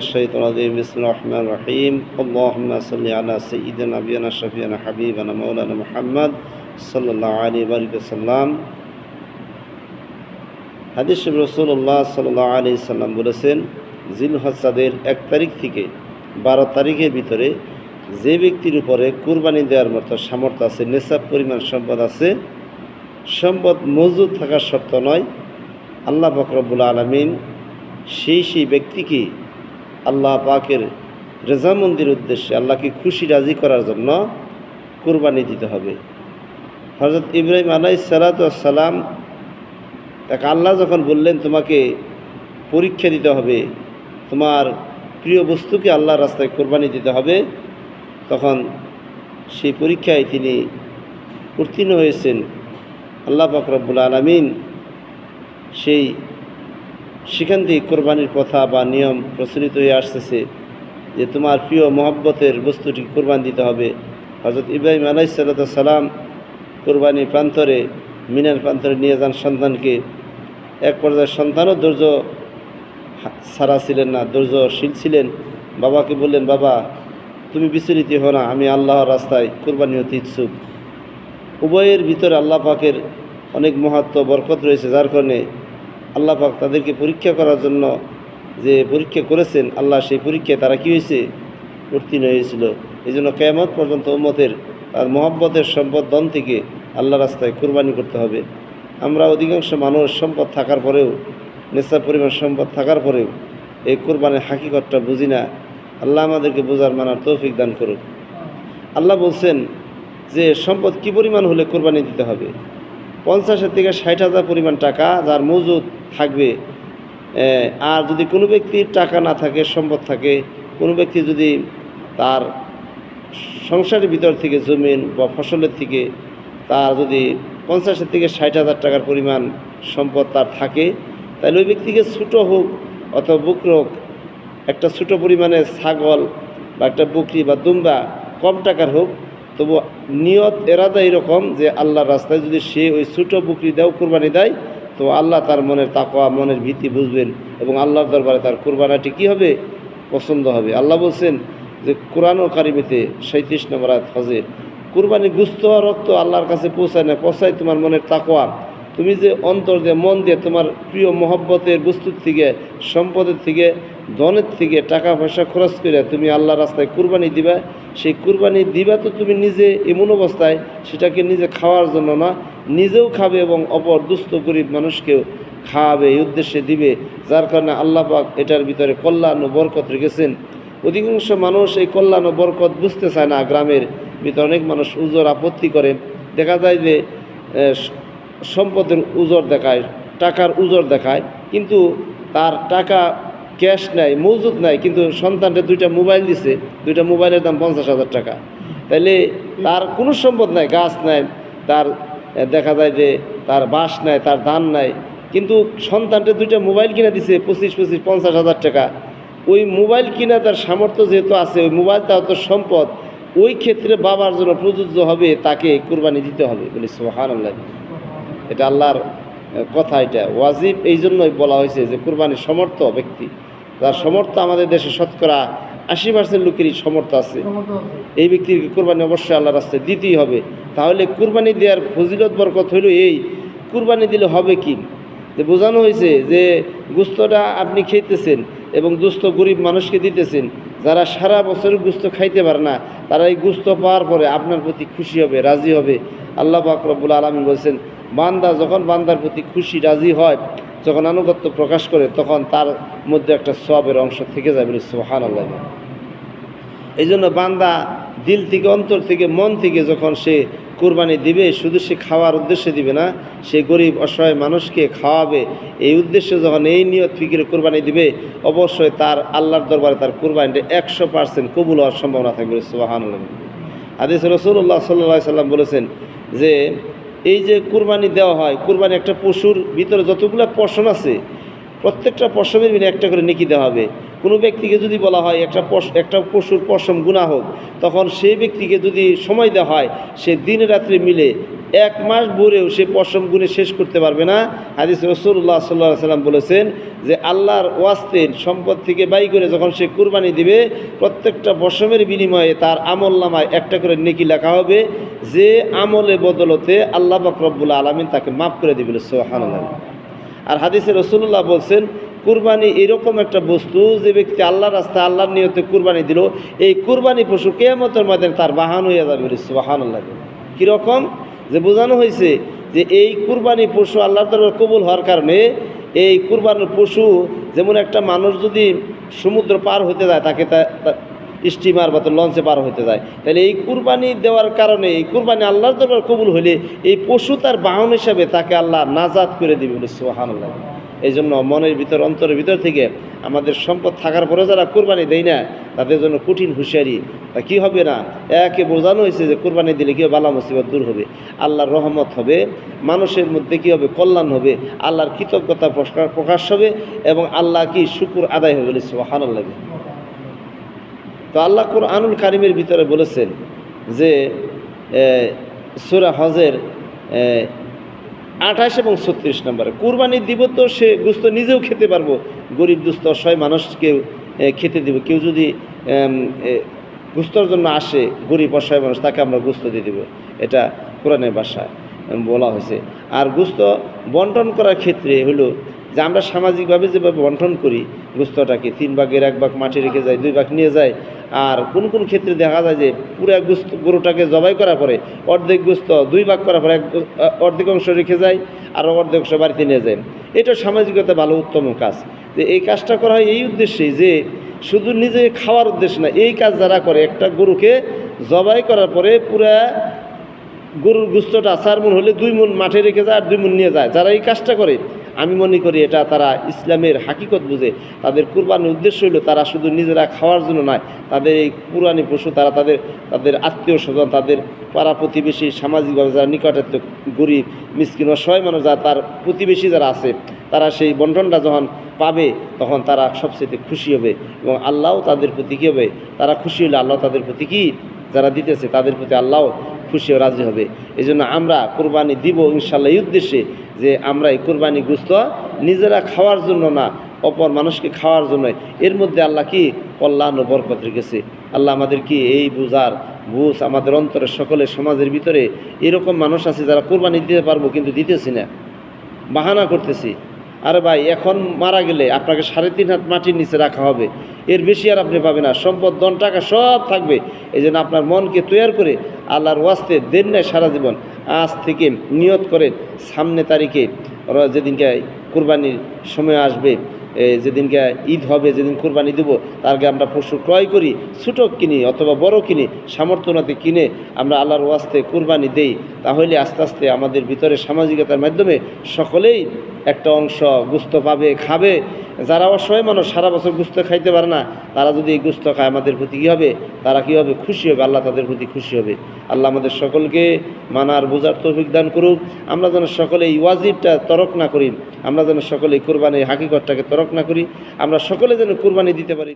الشيطان الرجيم بسم الله الرحمن الرحيم اللهم صل على سيدنا نبينا شفيعنا حبيبنا مولانا محمد صلى الله عليه وسلم হাদিস রাসূলুল্লাহ সাল্লাল্লাহু আলাইহি সাল্লাম বলেছেন জিলহজ্জের 1 তারিখ থেকে 12 তারিখের ভিতরে যে ব্যক্তির উপরে কুরবানি দেওয়ার মতো সামর্থ্য আছে, নিসাব পরিমাণ সম্পদ আছে, সম্পদ মজুদ থাকার শর্ত নয়, আল্লাহ পাক রব্বুল আলামিন সেই ব্যক্তিকে আল্লাহ পাকের রেজামন্দির উদ্দেশ্যে আল্লাহকে খুশি রাজি করার জন্য কুরবানি দিতে হবে। হযরত ইব্রাহিম আলাইহিস সালাতু ওয়াস সালাম তাকে আল্লাহ যখন বললেন তোমাকে পরীক্ষা দিতে হবে, তোমার প্রিয় বস্তুকে আল্লাহর রাস্তায় কুরবানি দিতে হবে, তখন সেই পরীক্ষায় তিনি উত্তীর্ণ হয়েছেন। আল্লাহ পাক রব্বুল আলামিন সেখান থেকে কোরবানির কথা বা নিয়ম প্রচলিত হয়ে আসতেছে যে তোমার প্রিয় মহব্বতের বস্তুটি কোরবানি দিতে হবে। হযরত ইব্রাহিম আলাইহিস সালাম কোরবানির প্রান্তরে মিনার প্রান্তরে নিয়ে যান সন্তানকে। এক পর্যায়ে সন্তানও ধৈর্য ছাড়া ছিলেন না, ধৈর্যশীল ছিলেন। বাবাকে বললেন, বাবা তুমি বিচলিত হও না, আমি আল্লাহর রাস্তায় কোরবানি হতে ইচ্ছুক। উভয়ের ভিতরে আল্লাহ পাকের অনেক মহত্ব বরকত রয়েছে, যার কারণে আল্লাহ পাক তাদেরকে পরীক্ষা করার জন্য যে পরীক্ষা করেছেন, আল্লাহ সেই পরীক্ষায় তারা কী হয়েছে, উত্তীর্ণ হয়েছিল। এই জন্য কিয়ামত পর্যন্ত উম্মতের তার মহব্বতের সম্পদ ধন থেকে আল্লাহ রাস্তায় কুরবানি করতে হবে। আমরা অধিকাংশ মানুষ সম্পদ থাকার পরেও, নেশা পরিমাণ সম্পদ থাকার পরেও এই কুরবানির হাকিকতটা বুঝি না। আল্লাহ আমাদেরকে বোঝার মানার তৌফিক দান করুক। আল্লাহ বলছেন যে সম্পদ কী পরিমাণ হলে কুরবানি দিতে হবে। 50,000 থেকে 60,000 পরিমাণ টাকা যার মজুদ থাকবে। আর যদি কোনো ব্যক্তির টাকা না থাকে, সম্পদ থাকে, কোনো ব্যক্তি যদি তার সংসারের ভিতর থেকে জমিন বা ফসলের থেকে তার যদি 50,000 থেকে 60,000 টাকার পরিমাণ সম্পদ তার থাকে, তাহলে ওই ব্যক্তিকে ছোটো হোক অথবা বকরি হোক, একটা ছোটো পরিমাণে ছাগল বা একটা বকরি বা দুম্বা কম টাকার হোক, তবু নিয়ত এরাদা এরকম যে আল্লাহর রাস্তায় যদি সে ওই ছোটো বকরি দেও কুরবানি দেয়, তো আল্লাহ তার মনের তাকওয়া, মনের ভীতি বুঝবেন এবং আল্লাহর দরবারে তার কুরবানিটি কী হবে, পছন্দ হবে। আল্লাহ বলছেন যে কোরআন ও কারিমেতে 37 নম্বর আয়াত হজের, কুরবানি গুস্ত রক্ত আল্লাহর কাছে পৌঁছায় না, পৌঁছায় তোমার মনের তাকওয়া। তুমি যে অন্তর দিয়ে মন দিয়ে তোমার প্রিয় মহব্বতের বস্তুর থেকে, সম্পদের থেকে, ধনের থেকে টাকা পয়সা খরচ করে তুমি আল্লাহর রাস্তায় কুরবানি দিবা। সেই কুরবানি দিবা তো তুমি নিজে এমন অবস্থায় সেটাকে নিজে খাওয়ার জন্য না, নিজেও খাবে এবং অপর দুস্থ গরিব মানুষকেও খাওয়াবে, এই উদ্দেশ্যে দিবে। যার কারণে আল্লাহ পাক এটার ভিতরে কল্যাণ ও বরকত রেখেছেন। অধিকাংশ মানুষ এই কল্যাণ ও বরকত বুঝতে চায় না। গ্রামের ভিতরে অনেক মানুষ উজর আপত্তি করে। দেখা যায় যে সম্পদের উজর দেখায়, টাকার উজর দেখায়, কিন্তু তার টাকা ক্যাশ নাই, মজুদ নাই, কিন্তু সন্তানটা 2টা মোবাইল দিছে, 2টা মোবাইলের দাম 50,000 টাকা। তাইলে তার কোনো সম্পদ নাই, গাছ নাই, তার দেখা যায় যে তার বাস নাই, তার ধান নাই, কিন্তু সন্তানটা 2টা মোবাইল কিনে দিছে 25-50,000 টাকা। ওই মোবাইল কিনা তার সামর্থ্য যেহেতু আছে, ওই মোবাইলটা তো সম্পদ, ওই ক্ষেত্রে বাবার জন্য প্রযোজ্য হবে, তাকে কুরবানি দিতে হবে। বলি সুবহানাল্লাহ, এটা আল্লাহর কথা, এটা ওয়াজিব। এই জন্যই বলা হয়েছে যে কুরবানির সমর্থ ব্যক্তি, যার সমর্থ আমাদের দেশে শতকরা 80% লোকেরই সমর্থ আছে, এই ব্যক্তিকে কুরবানি অবশ্যই আল্লাহর রাস্তায় দিতেই হবে। তাহলে কুরবানি দেওয়ার ফজিলত বরকত হইল এই, কুরবানি দিলে হবে কি, যে বোঝানো হয়েছে যে গোস্তটা আপনি খেতেছেন এবং দুস্থ গরিব মানুষকে দিতেছেন, যারা সারা বছর গোস্ত খাইতে পারে না, তারা এই গোস্ত পাওয়ার পরে আপনার প্রতি খুশি হবে, রাজি হবে। আল্লাহ পাক রব্বুল আলামিন বলছেন, বান্দা যখন বান্দার প্রতি খুশি রাজি হয়, যখন আনুগত্য প্রকাশ করে, তখন তার মধ্যে একটা সওয়াবের অংশ থেকে যায়। বলে সুবহানাল্লাহ। এই জন্য বান্দা দিল থেকে, অন্তর থেকে, মন থেকে যখন সে কুরবানি দিবে, শুধু সে খাওয়ার উদ্দেশ্যে দিবে না, সে গরিব অসহায় মানুষকে খাওয়াবে, এই উদ্দেশ্যে যখন এই নিয়ত ফিকিরে কুরবানি দিবে, অবশ্যই তার আল্লাহর দরবারে তার কুরবানিটা 100% কবুল হওয়ার সম্ভাবনা থাকবে। সুবহানাল্লাহ। হাদিসে রাসূলুল্লাহ সাল্লাল্লাহু আলাইহি সাল্লাম বলেছেন যে এই যে কুরবানি দেওয়া হয়, কুরবানি একটা পশুর ভিতরে যতগুলো পশম আছে, প্রত্যেকটা পশমের ভিতরে একটা করে নেকি দেওয়া হবে। কোনো ব্যক্তিকে যদি বলা হয় একটা পশুর পশম গুনাহ হোক, তখন সেই ব্যক্তিকে যদি সময় দেওয়া হয়, সে দিনে রাত্রে মিলে 1 মাস ভরেও সে পশম গুনে শেষ করতে পারবে না। হাদিস রাসূলুল্লাহ সাল্লাল্লাহু আলাইহি ওয়াসাল্লাম বলেছেন যে আল্লাহর ওয়াস্তে সম্পদ থেকে ব্যয় করে যখন সে কুরবানি দিবে, প্রত্যেকটা পশমের বিনিময়ে তার আমলনামায় একটা করে নেকি লেখা হবে, যে আমলে বদলতে আল্লাহ পাক রব্বুল আলামিন তাকে মাফ করে দিবে। সুবহানাল্লাহ। আর হাদিসে রাসূলুল্লাহ বলছেন, কুরবানি এরকম একটা বস্তু, যে ব্যক্তি আল্লাহর রাস্তায় আল্লাহর নিয়তে কুরবানি দিল, এই কুরবানি পশু কিয়ামতের ময়দানে তার বাহন হয়ে যাবে। সুবহানাল্লাহ। কীরকম? যে বোঝানো হয়েছে যে এই কুরবানি পশু আল্লাহর দরবারে কবুল হওয়ার কারণে, এই কুরবানির পশু যেমন একটা মানুষ যদি সমুদ্র পার হতে যায়, তাকে স্টিমার বা লঞ্চে পার হতে যায়, তাহলে এই কুরবানি দেওয়ার কারণে, এই কুরবানি আল্লাহর দরবারে কবুল হলে এই পশু তার বাহন হিসাবে তাকে আল্লাহ নাজাত করে দিবে। সুবহানাল্লাহ। এই জন্য মনের ভিতর, অন্তরের ভিতর থেকে আমাদের সম্পদ থাকার পরে যারা কুরবানি দেয় না, তাদের জন্য কঠিন হুঁশিয়ারি। তা কী হবে না, একে বোঝানো হয়েছে যে কুরবানি দিলে কী হবে, বালা মুসিবত দূর হবে, আল্লাহর রহমত হবে, মানুষের মধ্যে কী হবে, কল্যাণ হবে, আল্লাহর কৃতজ্ঞতা প্রকাশ হবে, এবং আল্লাহ কি শুকর আদায় হবে। সুবহানাল্লাহ। তো আল্লাহ কুরআনুল কারীমের ভিতরে বলেছেন যে সূরা হজের 28 এবং 36 নম্বরে, কুরবানি দিব তো সে গোস্ত নিজেও খেতে পারবো, গরিব দুস্থ অসহায় মানুষকে খেতে দিব। কেউ যদি গোস্তর জন্য আসে, গরিব অসহায় মানুষ, তাকে আমরা গোস্ত দিয়ে দেবো। এটা কোরআনের ভাষায় বলা হয়েছে। আর গোস্ত বন্টন করার ক্ষেত্রে হলো যে আমরা সামাজিকভাবে যেভাবে বন্টন করি, গোস্তটাকে 3 ভাগের 1 ভাগ মাটি রেখে যায়, 2 ভাগ নিয়ে যায়। আর কোন কোন ক্ষেত্রে দেখা যায় যে পুরো গরুটাকে জবাই করার পরে অর্ধেক গোস্ত 2 ভাগ করার পরে অর্ধেক অংশ রেখে যায়, আর অর্ধেক অংশ বাড়িতে নিয়ে যায়। এটা সামাজিকতা ভালো উত্তম কাজ। যে এই কাজটা করা হয় এই উদ্দেশ্যেই যে শুধু নিজে খাওয়ার উদ্দেশ্য না, এই কাজ যারা করে, একটা গরুকে জবাই করার পরে পুরা গরুর গোস্তটা 4 মণ হলে 2 মণ মাঠে রেখে যায় আর 2 মণ নিয়ে যায়, যারা এই কাজটা করে, আমি মনে করি এটা তারা ইসলামের হাকিকত বুঝে। তাদের কুরবানির উদ্দেশ্য হলো তারা শুধু নিজেরা খাওয়ার জন্য নয়, তাদের এই কুরবানি পশু তারা তাদের আত্মীয় স্বজন, তাদের পাড়া প্রতিবেশী, সামাজিকভাবে যারা নিকটাত্মীয়, গরিব মিসকিন অসহায় মানুষ যারা, তার প্রতিবেশী যারা আছে, তারা সেই বন্টনটা যখন পাবে তখন তারা সবচেয়ে খুশি হবে, এবং আল্লাহও তাদের প্রতি কী হবে, তারা খুশি হলে আল্লাহ তাদের প্রতি কি, যারা দিতেছে তাদের প্রতি আল্লাহ খুশি ও রাজি হবে। এই জন্য আমরা কুরবানি দিব ইনশাআল্লাহ এই উদ্দেশ্যে যে আমরা এই কুরবানি গোস্ত নিজেরা খাওয়ার জন্য না, অপর মানুষকে খাওয়ার জন্য। এর মধ্যে আল্লাহ কি কল্যাণ ও বরকত রেখেছে। আল্লাহ আমাদের কি এই বুঝ আমাদের অন্তরে, সকলের সমাজের ভিতরে এরকম মানুষ আছে যারা কুরবানি দিতে পারবো কিন্তু দিতেছি না, বাহানা করতেছি। আরে ভাই, এখন মারা গেলে আপনাকে 3.5 হাত মাটির নিচে রাখা হবে, এর বেশি আর আপনি পাবেন না, সম্পদ ধন টাকা সব থাকবে। এই জন্য আপনার মনকে তৈরি করে আল্লাহর ওয়াস্তে দেন না সারা জীবন, আজ থেকে নিয়ত করেন সামনে তারিখে যেদিনকে কুরবানির সময় আসবে, যেদিনকে ঈদ হবে, যেদিন কুরবানি দেবো, তার আগে আমরা পশু ক্রয় করি, ছোটো কিনি অথবা বড় কিনি, সামর্থ্যনাতে কিনে আমরা আল্লাহর ওয়াস্তে কুরবানি দেই। তাহলে আস্তে আস্তে আমাদের ভিতরে সামাজিকতার মাধ্যমে সকলেই একটা অংশ গোস্ত পাবে, খাবে। যারা অসহায় মানুষ সারা বছর গোস্ত খাইতে পারে না, তারা যদি এই গোস্ত খায়, আমাদের প্রতি কী হবে, তারা কী হবে, খুশি হবে, আল্লাহ তাদের প্রতি খুশি হবে। আল্লাহ আমাদের সকলকে মানার বোঝার তৌফিক দান করুক। আমরা যেন সকলে এই ওয়াজিবটা তরক না করি, আমরা যেন সকলে কুরবানির হাকিকতটাকে তরক না করি, আমরা সকলে যেন কুরবানি দিতে পারি।